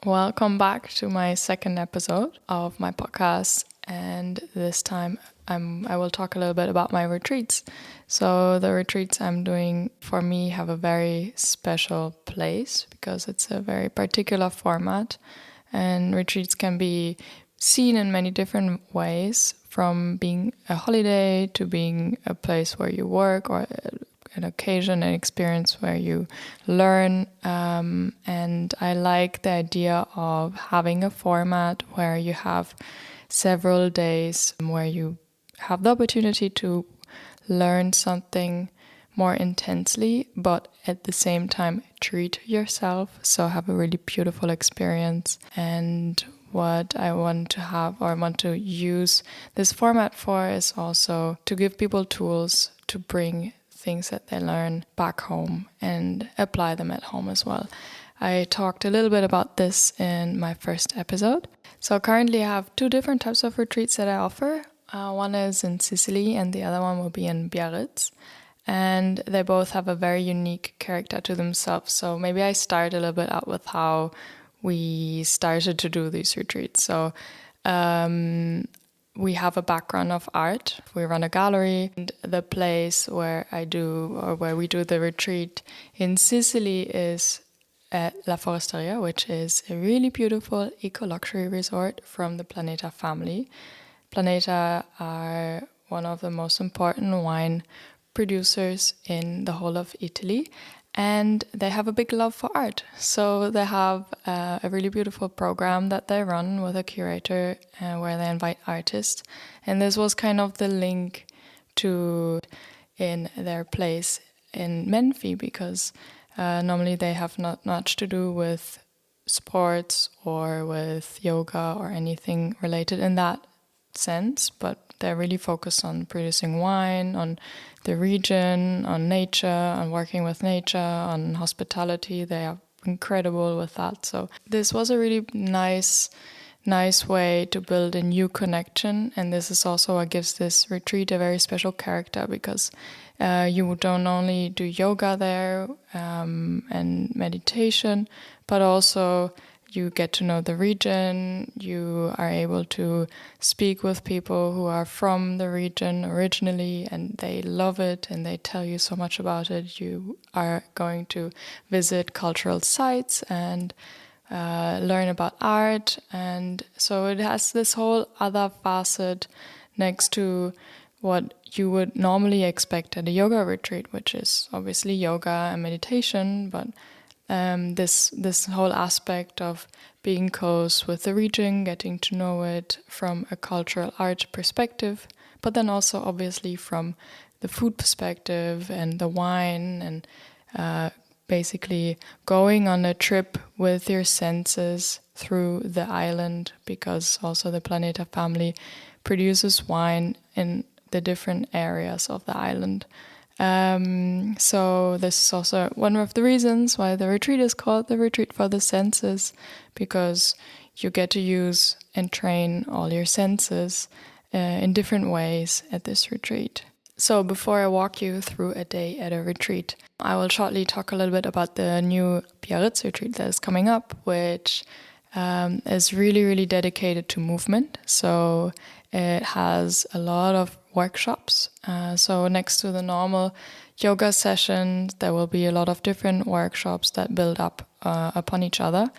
Welcome back to my second episode of my podcast, and this time I will talk a little bit about my retreats. So the retreats I'm doing for me have a very special place because it's a very particular format, and retreats can be seen in many different ways, from being a holiday to being a place where you work, or an occasion, an experience where you learn. And I like the idea of having a format where you have several days where you have the opportunity to learn something more intensely, but at the same time treat yourself, so have a really beautiful experience. And what I want to have, or want to use this format for, is also to give people tools to bring things that they learn back home and apply them at home as well. I talked a little bit about this in my first episode. So currently I have two different types of retreats that I offer. One is in Sicily and the other one will be in Biarritz. And they both have a very unique character to themselves. So maybe I start a little bit out with how we started to do these retreats. So we have a background of art. We run a gallery. And the place where we do the retreat in Sicily is at La Foresteria, which is a really beautiful eco-luxury resort from the Planeta family. Planeta are one of the most important wine producers in the whole of Italy, and they have a big love for art. So they have a really beautiful program that they run with a curator where they invite artists. And this was kind of the link to in their place in Menfi, because normally they have not much to do with sports or with yoga or anything related in that sense, but they're really focused on producing wine, on the region, on nature, on working with nature, on hospitality. They are incredible with that. So this was a really nice way to build a new connection. And this is also what gives this retreat a very special character, because you don't only do yoga there and meditation, but also you get to know the region. You are able to speak with people who are from the region originally, and they love it and they tell you so much about it. You are going to visit cultural sites and learn about art. And so it has this whole other facet next to what you would normally expect at a yoga retreat, which is obviously yoga and meditation, but this whole aspect of being close with the region, getting to know it from a cultural art perspective, but then also obviously from the food perspective and the wine, and basically going on a trip with your senses through the island, because also the Planeta family produces wine in the different areas of the island. So this is also one of the reasons why the retreat is called the Retreat for the Senses, because you get to use and train all your senses in different ways at this retreat. So before I walk you through a day at a retreat, I will shortly talk a little bit about the new Biarritz retreat that is coming up, which is really, really dedicated to movement. So it has a lot of workshops. So next to the normal yoga sessions, there will be a lot of different workshops that build up upon each other.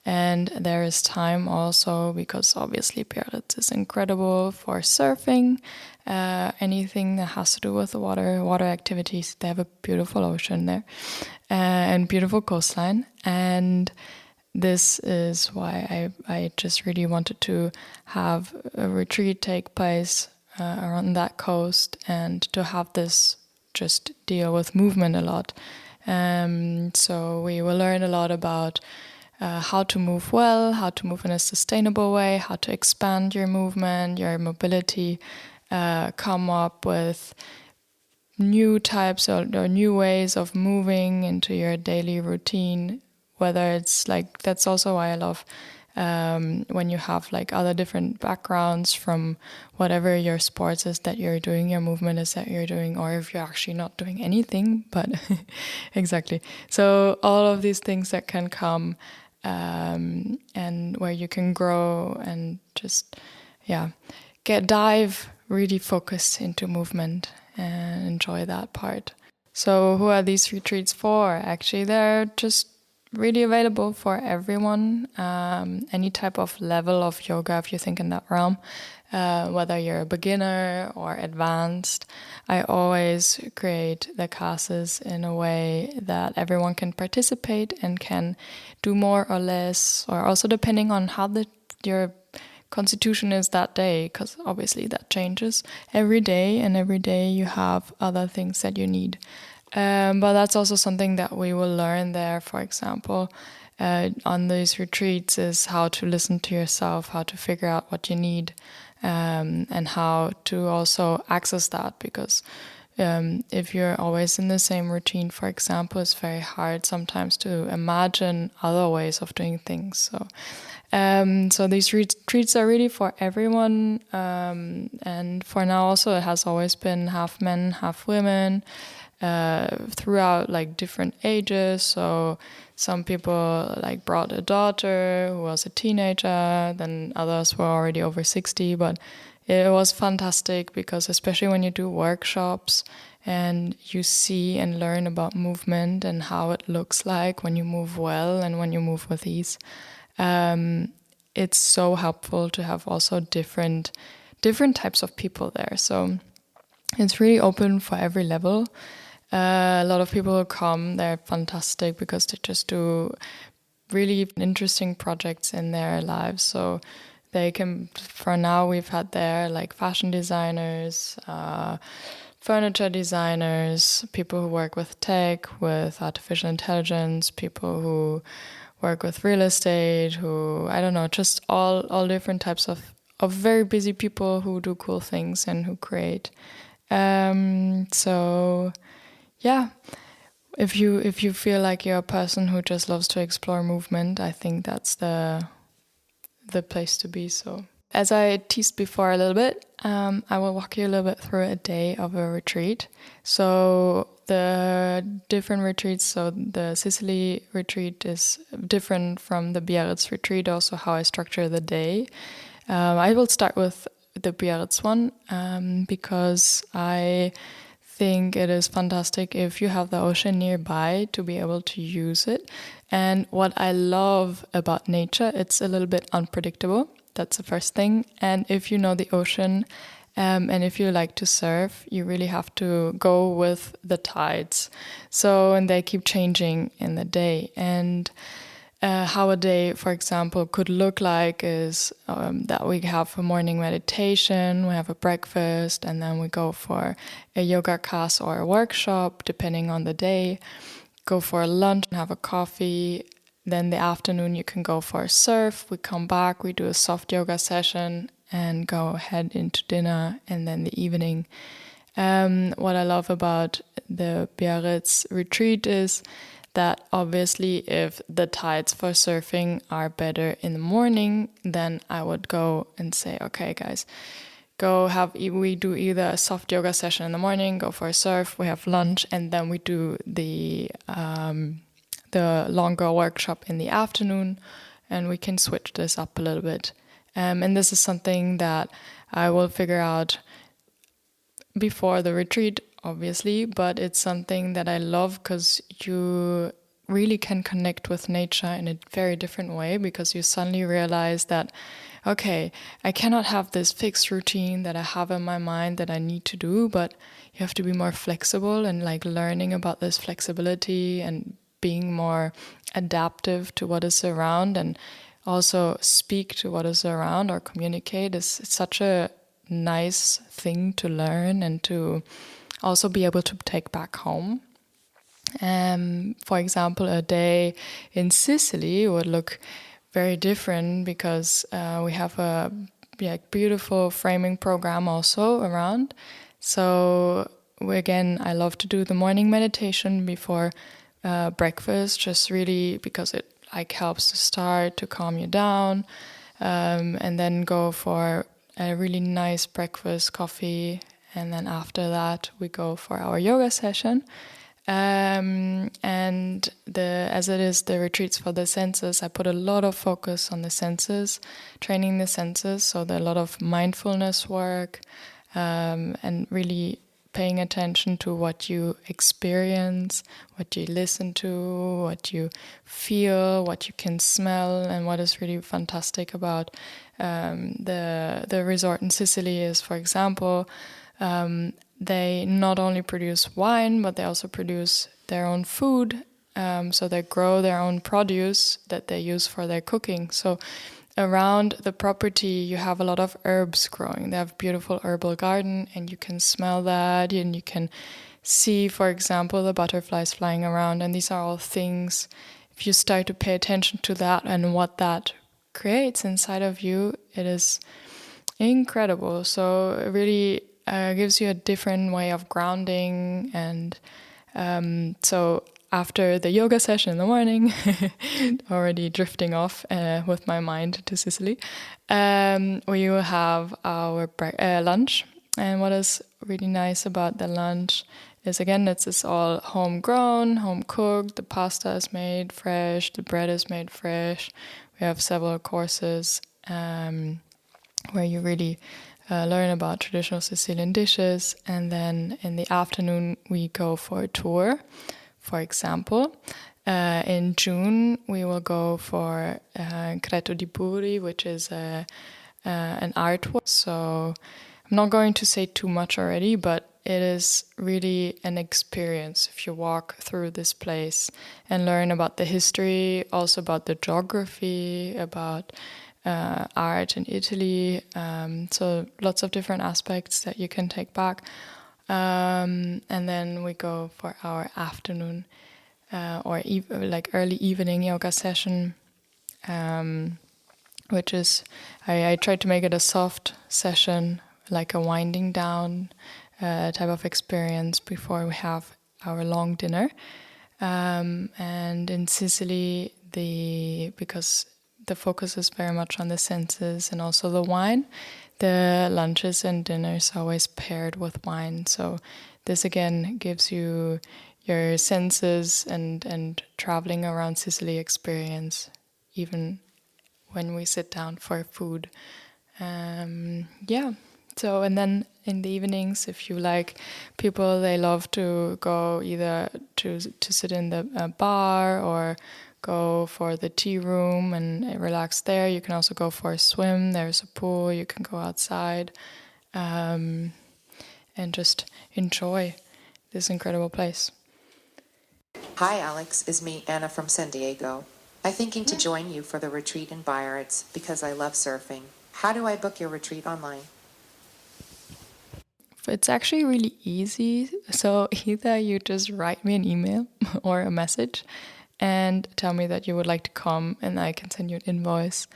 And there is time also, because obviously Biarritz is incredible for surfing, anything that has to do with the water activities. They have a beautiful ocean there and beautiful coastline. And this is why I just really wanted to have a retreat take place around that coast, and to have this just deal with movement a lot. So we will learn a lot about how to move well, how to move in a sustainable way, how to expand your movement, your mobility, come up with new types or new ways of moving into your daily routine. Whether it's like, that's also why I love when you have like other different backgrounds from whatever your sports is that you're doing, your movement is that you're doing, or if you're actually not doing anything, but exactly. So all of these things that can come and where you can grow and just, dive really focused into movement and enjoy that part. So who are these retreats for? Actually, they're just really available for everyone, any type of level of yoga, if you think in that realm, whether you're a beginner or advanced. I always create the classes in a way that everyone can participate and can do more or less, or also depending on how your constitution is that day, because obviously that changes every day, and every day you have other things that you need. But that's also something that we will learn there, for example, on these retreats, is how to listen to yourself, how to figure out what you need, and how to also access that, because if you're always in the same routine, for example, it's very hard sometimes to imagine other ways of doing things. So these retreats are really for everyone, and for now also it has always been half men, half women, throughout like different ages. So some people like brought a daughter who was a teenager, then others were already over 60, but it was fantastic because especially when you do workshops and you see and learn about movement and how it looks like when you move well and when you move with ease, it's so helpful to have also different types of people there. So it's really open for every level. A lot of people who come, they're fantastic because they just do really interesting projects in their lives. So they can, for now, we've had there like fashion designers, furniture designers, people who work with tech, with artificial intelligence, people who work with real estate, who, I don't know, just all different types of very busy people who do cool things and who create. So yeah, if you feel like you're a person who just loves to explore movement, I think that's the place to be. So as I teased before a little bit, I will walk you a little bit through a day of a retreat. So the different retreats, so the Sicily retreat is different from the Biarritz retreat, also how I structure the day. I will start with the Biarritz one because I think it is fantastic if you have the ocean nearby to be able to use it. And what I love about nature, it's a little bit unpredictable. That's the first thing. And if you know the ocean, and if you like to surf, you really have to go with the tides. So, and they keep changing in the day. And how a day, for example, could look like is that we have a morning meditation, we have a breakfast, and then we go for a yoga class or a workshop, depending on the day. Go for a lunch and have a coffee. Then the afternoon you can go for a surf. We come back, we do a soft yoga session and go head into dinner, and then the evening. What I love about the Biarritz retreat is that obviously if the tides for surfing are better in the morning, then I would go and say, okay guys, we do either a soft yoga session in the morning, go for a surf, we have lunch, and then we do the longer workshop in the afternoon, and we can switch this up a little bit. And this is something that I will figure out before the retreat, obviously, but it's something that I love because you really can connect with nature in a very different way, because you suddenly realize that, okay, I cannot have this fixed routine that I have in my mind that I need to do, but you have to be more flexible, and like learning about this flexibility and being more adaptive to what is around, and also speak to what is around or communicate is such a nice thing to learn and to also be able to take back home. For example, a day in Sicily would look very different because we have a beautiful framing program also around. So again, I love to do the morning meditation before breakfast, just really because it like helps to start to calm you down, and then go for a really nice breakfast, coffee, and then after that we go for our yoga session. And as it is the retreats for the senses, I put a lot of focus on the senses, training the senses. So there are a lot of mindfulness work, and really paying attention to what you experience, what you listen to, what you feel, what you can smell. And what is really fantastic about the resort in Sicily is, for example, they not only produce wine, but they also produce their own food. So they grow their own produce that they use for their cooking. So around the property, you have a lot of herbs growing. They have a beautiful herbal garden, and you can smell that, and you can see, for example, the butterflies flying around. And these are all things, if you start to pay attention to that and what that creates inside of you, it is incredible. So it really gives you a different way of grounding. And so after the yoga session in the morning, already drifting off with my mind to Sicily, we will have our lunch. And what is really nice about the lunch is, again, it's all homegrown, home cooked. The pasta is made fresh, the bread is made fresh. We have several courses where you really learn about traditional Sicilian dishes. And then in the afternoon, we go for a tour. For example, in June, we will go for Creto di Buri, which is an artwork. So I'm not going to say too much already, but it is really an experience if you walk through this place and learn about the history, also about the geography, about art in Italy. So lots of different aspects that you can take back. And then we go for our afternoon or like early evening yoga session, which is, I try to make it a soft session, like a winding down type of experience before we have our long dinner. And in Sicily, because the focus is very much on the senses and also the wine, the lunches and dinners are always paired with wine. So this again gives you your senses and traveling around Sicily experience, even when we sit down for food. So, and then in the evenings, if you like, people, they love to go either to sit in the bar or go for the tea room and relax there. You can also go for a swim. There's a pool. You can go outside and just enjoy this incredible place. Hi, Alex. It's me, Anna from San Diego. I'm thinking to join you for the retreat in Biarritz because I love surfing. How do I book your retreat online? It's actually really easy. So either you just write me an email or a message and tell me that you would like to come, and I can send you an invoice.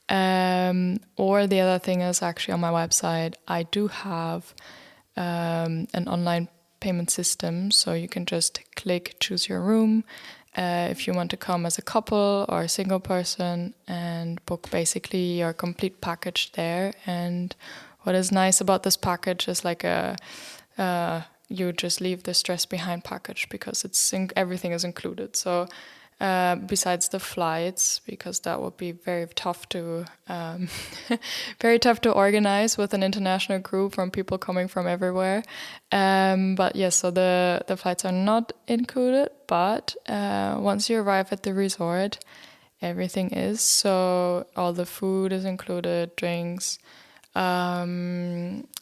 Or the other thing is, actually on my website, I do have an online payment system. So you can just click choose your room if you want to come as a couple or a single person, and book basically your complete package there. And what is nice about this package is like you just leave the stress behind package, because everything is included. So besides the flights, because that would be very tough to very tough to organize with an international group from people coming from everywhere. But yes, so the flights are not included. But once you arrive at the resort, everything is. So all the food is included, drinks.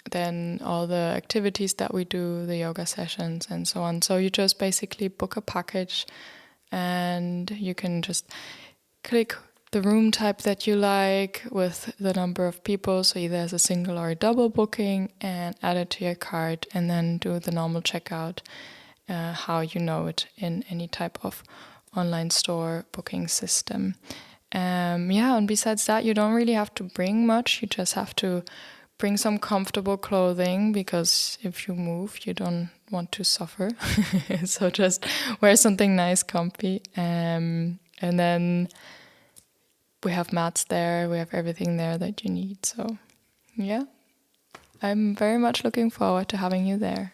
Then all the activities that we do, the yoga sessions and so on. So you just basically book a package, and you can just click the room type that you like with the number of people, so either as a single or a double booking, and add it to your cart, and then do the normal checkout, how you know it in any type of online store booking system. And besides that, you don't really have to bring much. You just have to bring some comfortable clothing, because if you move, you don't want to suffer. So just wear something nice, comfy. And then we have mats there. We have everything there that you need. So yeah, I'm very much looking forward to having you there.